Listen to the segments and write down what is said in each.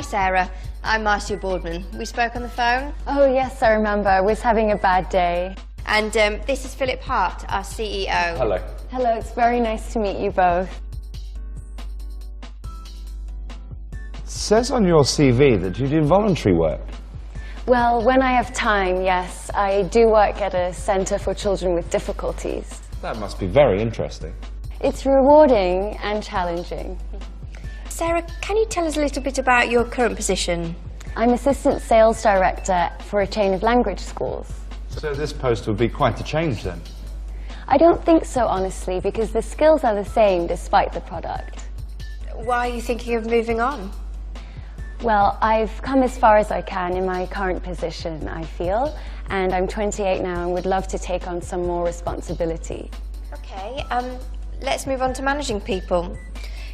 Sarah. I'm Marcia Boardman. We spoke on the phone. Oh yes, I remember. I was having a bad day. And this is Philip Hart, our CEO. Hello. Hello, it's very nice to meet you both. It says on your CV that you do voluntary work. Well, when I have time, yes. I do work at a centre for children with difficulties. That must be very interesting. It's rewarding and challenging. Sarah, can you tell us a little bit about your current position? I'm Assistant Sales Director for a chain of language schools. So this post would be quite a change then? I don't think so, honestly, because the skills are the same despite the product. Why are you thinking of moving on? Well, I've come as far as I can in my current position, I feel, and I'm 28 now and would love to take on some more responsibility. Okay, let's move on to managing people.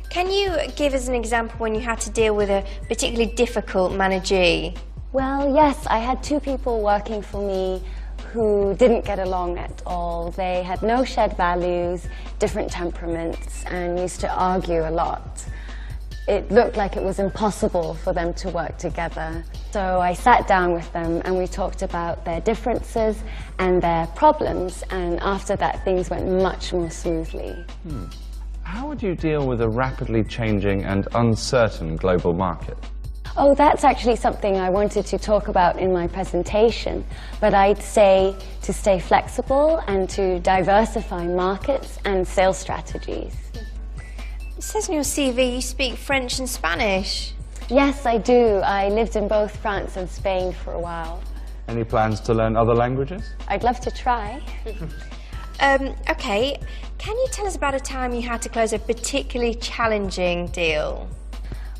Can you give us an example when you had to deal with a particularly difficult managee? Well, yes, I had two people working for me who didn't get along at all. They had no shared values, different temperaments, and used to argue a lot. It looked like it was impossible for them to work together. So I sat down with them and we talked about their differences and their problems, and after that things went much more smoothly. How would you deal with a rapidly changing and uncertain global market? Oh, that's actually something I wanted to talk about in my presentation, but I'd say to stay flexible and to diversify markets and sales strategies. It says on your CV you speak French and Spanish. Yes, I do. I lived in both France and Spain for a while. Any plans to learn other languages? I'd love to try. Okay, can you tell us about a time you had to close a particularly challenging deal?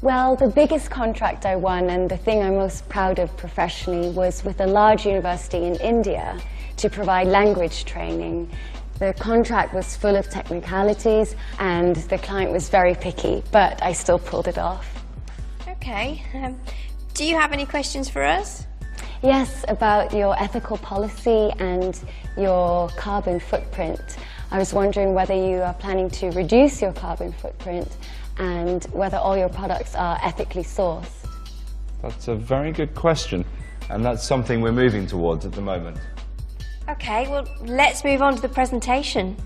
Well, the biggest contract I won and the thing I'm most proud of professionally was with a large university in India to provide language training. The contract was full of technicalities and the client was very picky, but I still pulled it off. Okay, do you have any questions for us? Yes, about your ethical policy and your carbon footprint. I was wondering whether you are planning to reduce your carbon footprint and whether all your products are ethically sourced. That's a very good question, and that's something we're moving towards at the moment. Okay, well, let's move on to the presentation.